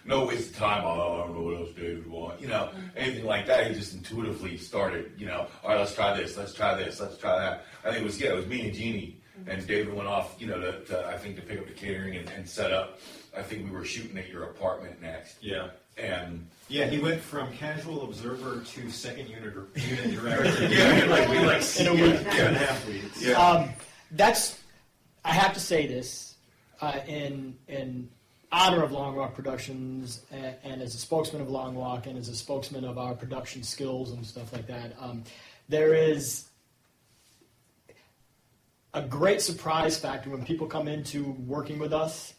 no waste of time. Oh, I don't know what else David would want, anything like that. He just intuitively started, all right, let's try this, let's try this, let's try that. I think it was me and Jeannie, and David went off, I think to pick up the catering and set up. I think we were shooting at your apartment next. Yeah. And Yeah, he went from casual observer to second unit director. Yeah. In a week, 2.5 weeks. Yeah. I have to say this in honor of Long Walk Productions and as a spokesman of Long Walk and as a spokesman of our production skills and stuff like that. There is a great surprise factor when people come into working with us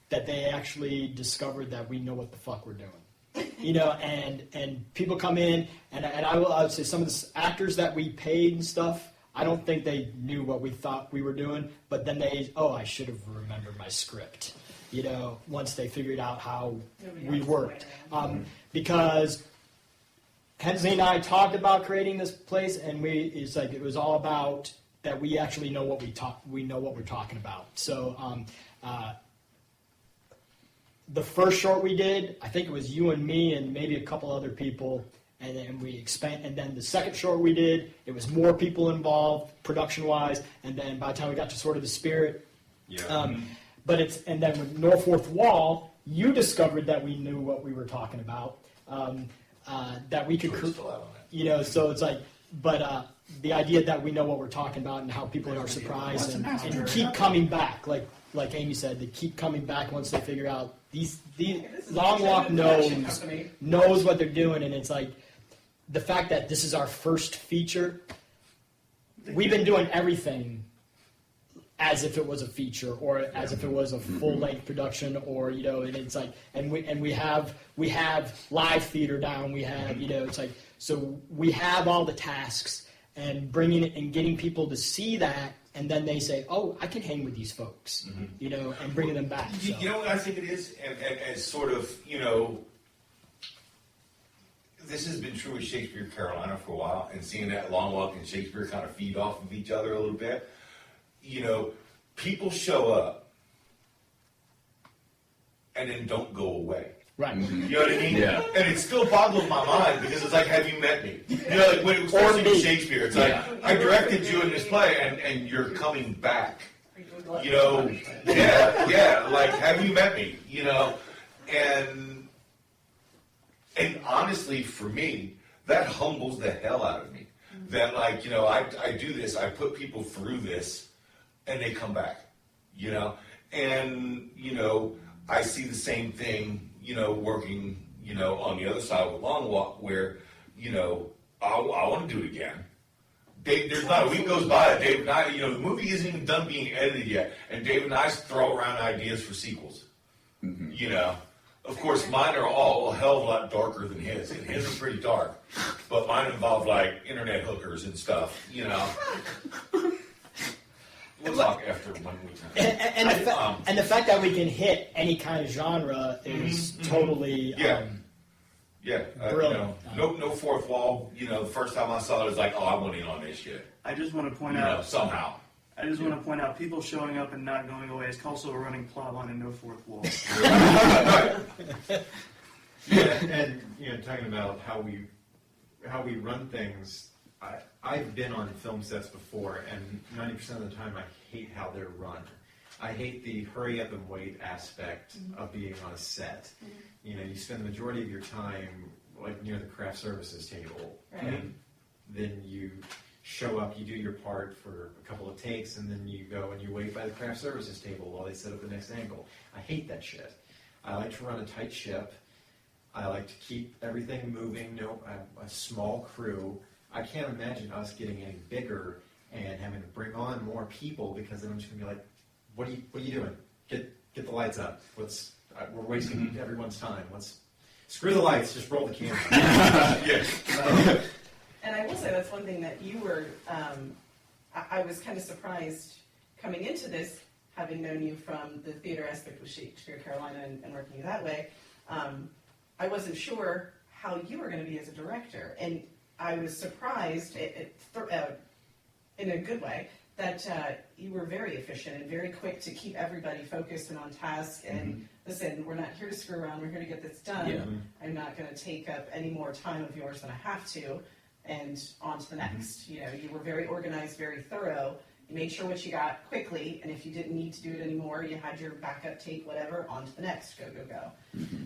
that they actually discovered that we know what the fuck we're doing. And people come in, and I would say some of the actors that we paid and stuff, I don't think they knew what we thought we were doing, but then I should have remembered my script, once they figured out how we worked. Because Hensley and I talked about creating this place, and it was all about that we actually know what we know what we're talking about. So, the first short we did, I think it was you and me and maybe a couple other people, and then we expand. And then the second short we did, it was more people involved, production-wise. And then by the time we got to Sort of the Spirit, but it's and then with North Fourth Wall, you discovered that we knew what we were talking about, that we could, so it's like, but the idea that we know what we're talking about and how people are surprised and keep coming back, like Amy said, they keep coming back once they figure out these Long Walk knows what they're doing, and it's like the fact that this is our first feature. We've been doing everything as if it was a feature or as if it was a full length production, or and it's like and we have live theater down, we have it's like, so we have all the tasks, and bringing it and getting people to see that, and then they say, oh, I can hang with these folks, and bringing them back. So. You know what I think it is, and sort of, this has been true with Shakespeare Carolina for a while, and seeing that Long Walk and Shakespeare kind of feed off of each other a little bit. People show up and then don't go away. Right. You know what I mean? Yeah. And it still boggles my mind because it's like, have you met me? Like when it was especially with Shakespeare, it's like, I directed you in this play and you're coming back. Yeah, like, have you met me? And honestly, for me, that humbles the hell out of me. That, like, I do this, I put people through this, and they come back, and, I see the same thing, working, on the other side with Long Walk, where, I want to do it again. There's not a week goes by that Dave and I, the movie isn't even done being edited yet, and Dave and I throw around ideas for sequels, Of course, mine are all a hell of a lot darker than his, and his are pretty dark, but mine involve, like, internet hookers and stuff, We'll talk after 1 week. And the fact that we can hit any kind of genre is totally brilliant. No fourth wall. The first time I saw it, it was like, oh, I went in on this shit. I just want to point out somehow. I just want to point out, people showing up and not going away is also a running plot line and no fourth wall. And talking about how we run things. I've been on film sets before, and 90% of the time I hate how they're run. I hate the hurry up and wait aspect of being on a set. You spend the majority of your time like near the craft services table, and then you show up, you do your part for a couple of takes, and then you go and you wait by the craft services table while they set up the next angle. I hate that shit. I like to run a tight ship. I like to keep everything moving. A small crew. I can't imagine us getting any bigger and having to bring on more people, because then I'm just gonna be like, what are you doing? Get the lights up. We're wasting everyone's time. Screw the lights. Just roll the camera. And I will say that's one thing that you were. I was kind of surprised coming into this, having known you from the theater aspect with Shakespeare Carolina and working that way. I wasn't sure how you were going to be as a director, and I was surprised, in a good way, that you were very efficient and very quick to keep everybody focused and on task. And listen, we're not here to screw around. We're here to get this done. Yeah. I'm not going to take up any more time of yours than I have to. And on to the next. You were very organized, very thorough. You made sure what you got quickly, and if you didn't need to do it anymore, you had your backup take, whatever, on to the next. Go, go, go.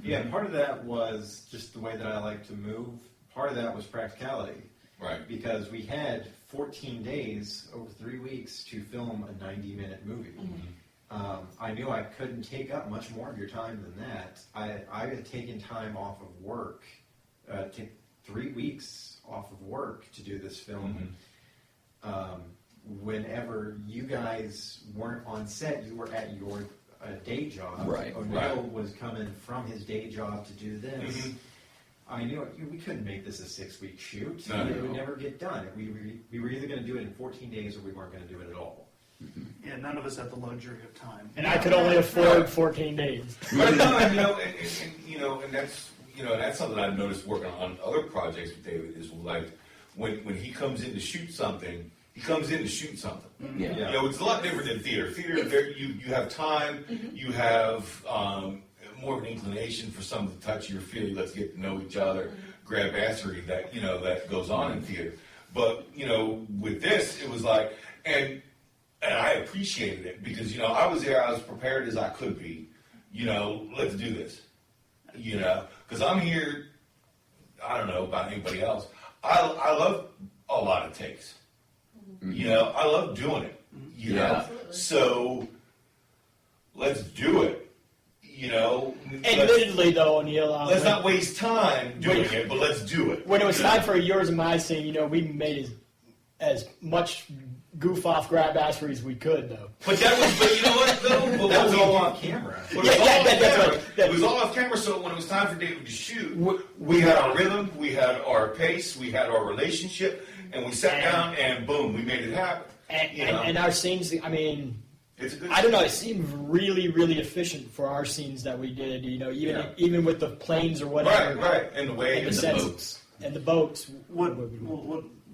Yeah, part of that was just the way that I like to move. Part of that was practicality. Right. Because we had 14 days over 3 weeks to film a 90-minute movie. I knew I couldn't take up much more of your time than that. I had taken time off of work, 3 weeks off of work to do this film. Whenever you guys weren't on set, you were at your day job. Right. O'Neill was coming from his day job to do this. I knew we couldn't make this a 6-week shoot. It would never get done. We were either going to do it in 14 days or we weren't going to do it at all. Yeah, none of us had the luxury of time. And I could only afford 14 days. But no, and that's something I've noticed working on other projects with David is like when he comes in to shoot something, he comes in to shoot something. Yeah. It's a lot different than theater. Theater, you have time, you have more of an inclination for some of the touch you feel. Let's get to know each other. grabassery that that goes on in theater. But with this, it was like, and I appreciated it because I was there, I was prepared as I could be. Let's do this. Because I'm here. I don't know about anybody else. I love a lot of takes. I love doing it. So let's do it. Admittedly, though, O'Neill, Let's not waste time doing it, but let's do it. when it was time for yours and my scene, we made as much goof off grabassery as we could, though. But you know what, though? But That was what all we- on camera. But it was all off that's camera. right. It was all off camera, so when it was time for David to shoot, we had our rhythm, we had our pace, we had our relationship, and we sat down and boom, we made it happen. And our scenes, I mean, It's a good. I don't know, it seemed really, really efficient for our scenes that we did, even with the planes or whatever. Right, and the way And and the the sense- boats. And the boats. What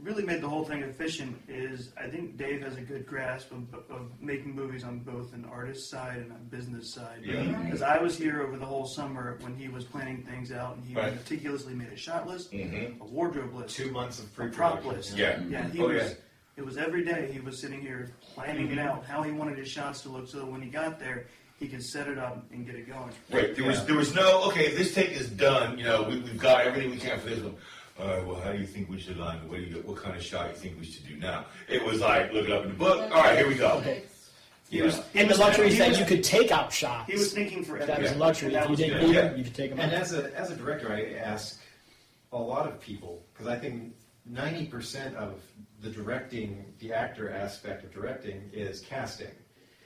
really made the whole thing efficient is I think Dave has a good grasp of making movies on both an artist side and a business side. Yeah. Because I was here over the whole summer when he was planning things out, and he Right. meticulously made a shot list, Mhm. a wardrobe list, 2 months of a prop pre-production. list. Yeah. Yeah, he Oh, was. yeah. It was every day he was sitting here planning it out, how he wanted his shots to look, so that when he got there, he could set it up and get it going. Right, there was no, okay, this take is done, we've got everything we can for this one. All right, well, how do you think we should line it? What kind of shot you think we should do now? It was like, look it up in the book, all right, here we go. And the luxury is that you could take out shots. He was thinking for That was a everything. luxury. And that If you was didn't good. need Yeah. them, you could take them And out. as a director, I ask a lot of people, because I think 90% of the actor aspect of directing is casting.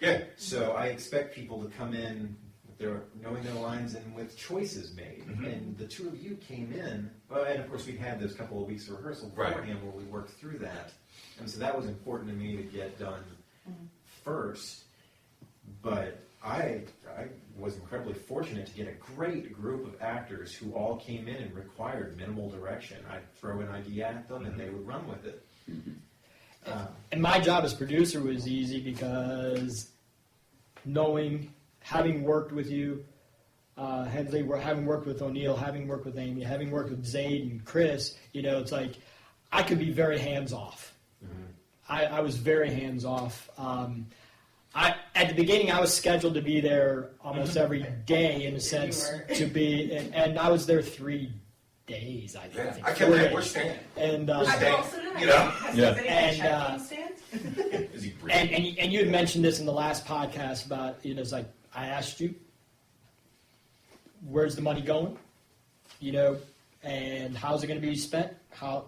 Yeah. So I expect people to come in knowing their lines and with choices made. Mhm. And the two of you came in, and of course we had those couple of weeks of rehearsal Right. beforehand where we worked through that. And so that was important to me to get done first. But I was incredibly fortunate to get a great group of actors who all came in and required minimal direction. I'd throw an idea at them and they would run with it. And my job as producer was easy because having worked with you, Hensley, having worked with O'Neill, having worked with Amy, having worked with Zayd and Chris, it's like I could be very hands off. I was very hands off. At the beginning, I was scheduled to be there almost every day in a sense to be, and I was there 3 days. I think. I kept 4 that, days. we're staying. And I Stay- also know. you know? Has Yeah. anybody And, checked these stands? Is he breathing? and you had mentioned this in the last podcast about it's like I asked you, where's the money going, and how's it going to be spent?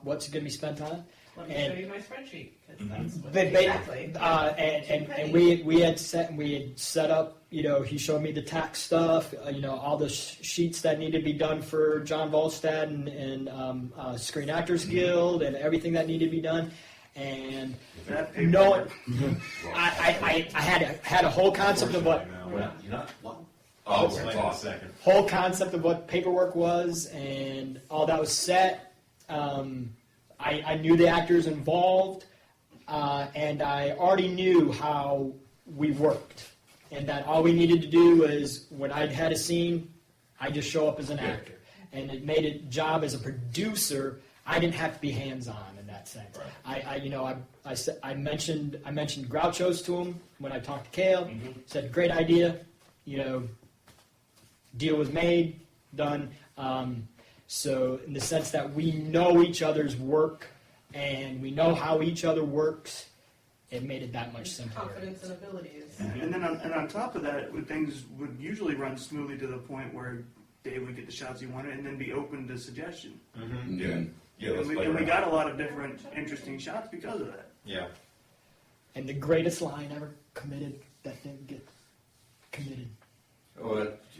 What's it going to be spent on? Let me And- show you my spreadsheet, because that's what, But, exactly. and we had set up. He showed me the tax stuff. All the sheets that needed to be done for John Volstad and Screen Actors Guild and everything that needed to be done. And That no, paperwork. I had a whole concept of what You're not. Oh, Explain we're in a talking. second. whole concept of what paperwork was, and all that was set. I knew the actors involved, and I already knew how we worked, and that all we needed to do was when I had a scene, I just show up as an actor, and it made a job as a producer. I didn't have to be hands-on in that sense. I mentioned Groucho's to him when I talked to Kale. Said great idea, deal was made, done. So in the sense that we know each other's work and we know how each other works, it made it that much simpler. Confidence and abilities. And then on top of that, things would usually run smoothly to the point where Dave would get the shots he wanted and then be open to suggestion. Yeah. Yeah, let's And play we around. got a lot of different interesting shots because of that. Yeah. And the greatest line ever committed that didn't get committed.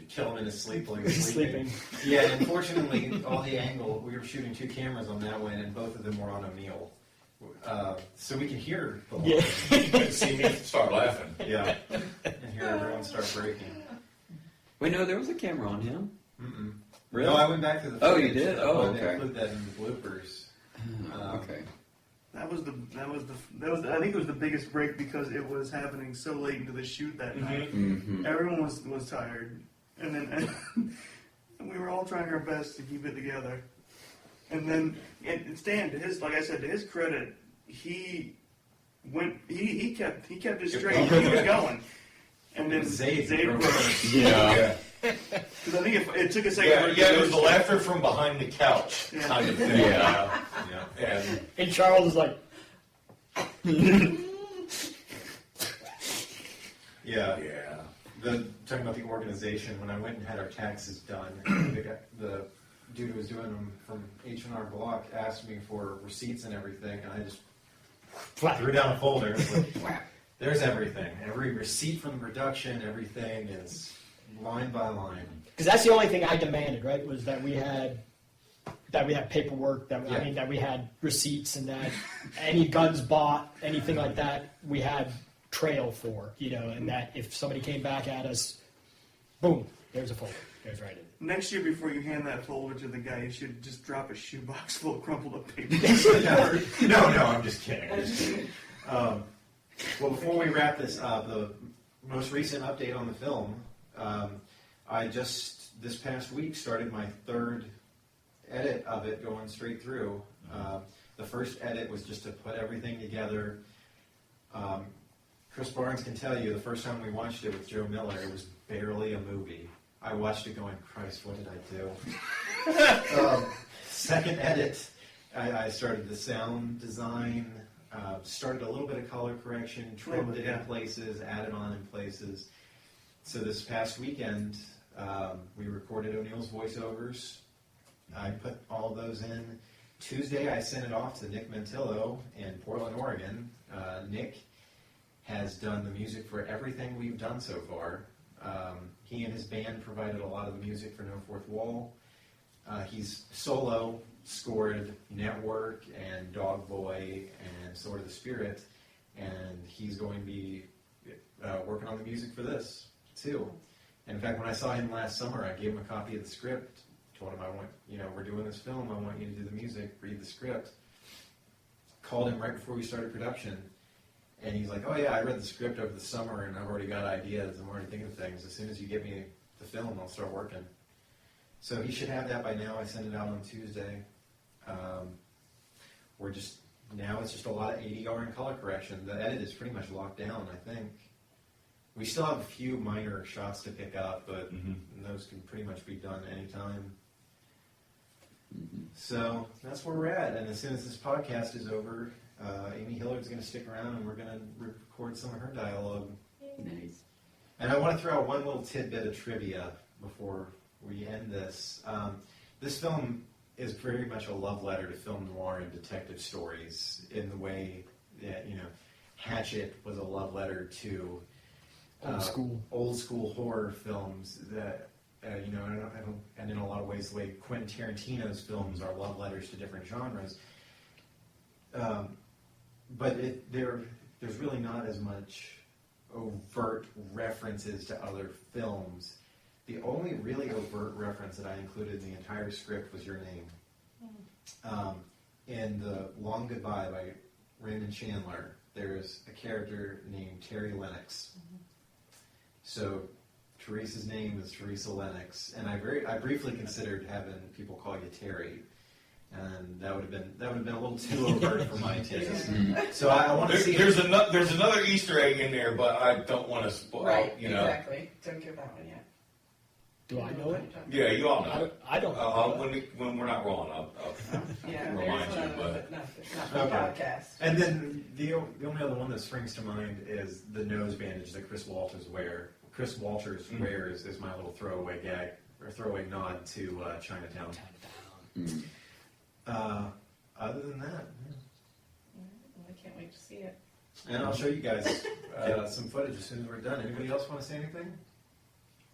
Kill him in his sleep while Sleeping. Yeah, and unfortunately, we were shooting 2 cameras on that one, and both of them were on O'Neill. So we can hear the Yeah. line. See me start laughing. Yeah. And hear everyone start breaking. Wait, no, there was a camera on him. Mm-mm. Really? No, I went back to the Oh, you footage. did? Oh, I wanted to okay. include that in the bloopers. Okay. I think it was the biggest break because it was happening so late into the shoot that night. Mm-hmm. Everyone was tired, and then and we were all trying our best to keep it together. And then, and Stan, to his, like I said, to his credit, he kept his straight. He was going. And then Zayd broke. Yeah. Because I think it took a second. It was the laughter from behind the couch kind of thing. Yeah. And And Charles is like, Yeah. yeah. Talking about the organization, when I went and had our taxes done, the dude who was doing them from H&R Block asked me for receipts and everything, and I just threw down a folder. It's like, there's everything. Every receipt from the production, everything is line by line. because that's the only thing I demanded, right? Was that we had paperwork, that we had receipts, and that any guns bought, anything like that, we had trail for, and that if somebody came back at us, boom, there's a folder. There's right in. Next year, before you hand that folder to the guy, you should just drop a shoebox full of crumpled up paper. No, I'm just kidding. Well, before we wrap this up, the most recent update on the film, I just, this past week, started my third edit of it going straight through. The first edit was just to put everything together. Chris Barnes can tell you, the first time we watched it with Joe Miller, it was barely a movie. I watched it going, Christ, what did I do? Second edit, I started the sound design, started a little bit of color correction, trimmed it in places, added on in places. So this past weekend, we recorded O'Neill's voiceovers. I put all those in. Tuesday, I sent it off to Nick Mantillo in Portland, Oregon. Nick has done the music for everything we've done so far. He and his band provided a lot of the music for No Fourth Wall. He's solo scored Network and Dog Boy and Sword of the Spirit, and he's going to be working on the music for this too. And in fact, when I saw him last summer, I gave him a copy of the script. Told him, we're doing this film. I want you to do the music, read the script. Called him right before we started production. And he's like, oh yeah, I read the script over the summer and I've already got ideas. I'm already thinking of things. As soon as you get me the film, I'll start working. So he should have that by now. I sent it out on Tuesday. Now it's just a lot of ADR and color correction. The edit is pretty much locked down, I think. We still have a few minor shots to pick up, but those can pretty much be done anytime. So that's where we're at. And as soon as this podcast is over, Amy Hillard's going to stick around and we're going to record some of her dialogue. Nice. And I want to throw out one little tidbit of trivia before we end this. This film is very much a love letter to film noir and detective stories in the way that, Hatchet was a love letter to old school horror films that, and in a lot of ways the way Quentin Tarantino's films are love letters to different genres. But there's really not as much overt references to other films. The only really overt reference that I included in the entire script was your name. In The Long Goodbye by Raymond Chandler, there's a character named Terry Lennox. So Teresa's name is Teresa Lennox, and I briefly considered having people call you Terry. And that would have been a little too overt for my taste. So I want to see. There's another Easter egg in there, but I don't want to spoil. Right, exactly. Don't give that one yet. Do I know it? Yeah, you all know. I don't. When we're not rolling, I'll Yeah, remind there's you. one, But no, it's not for the podcast. And then the only other one that springs to mind is the nose bandage that Chris Walters wears is my little throwaway gag or throwaway nod to Chinatown. Other than that, I can't wait to see it. and I'll show you guys some footage as soon as we're done. Anybody else want to say anything?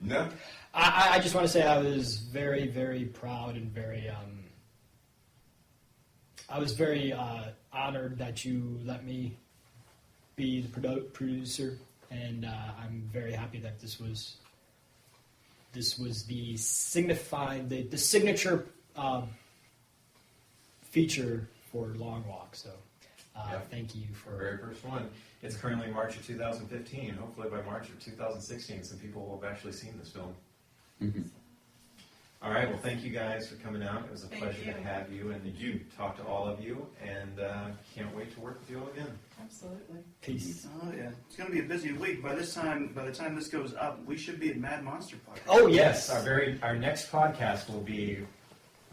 no. I just want to say I was very, very proud and very, I was very honored that you let me be the producer, and I'm very happy that this was the signature feature for Long Walk. So thank you for Our very first one. It's currently March of 2015. Hopefully by March of 2016, some people will have actually seen this film. All right. Well, thank you guys for coming out. It was a Thank pleasure you. to have you and you talk to all of you, and can't wait to work with you all again. Absolutely. Peace. Oh yeah, it's gonna be a busy week. By the time this goes up, we should be at Mad Monster Party. Oh Yes, yes. our next podcast will be,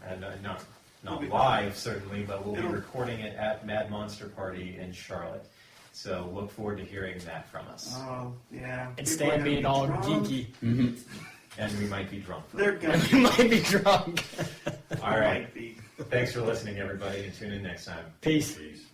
and not It'll be- live certainly, but we'll be It'll- recording it at Mad Monster Party in Charlotte. So look forward to hearing that from us, Oh yeah. And People are Stan gonna being be all drunk. geeky. and we might be drunk. They're gonna You might be drunk. All right. might be. Thanks for listening, everybody, and tune in next time. Peace. Peace.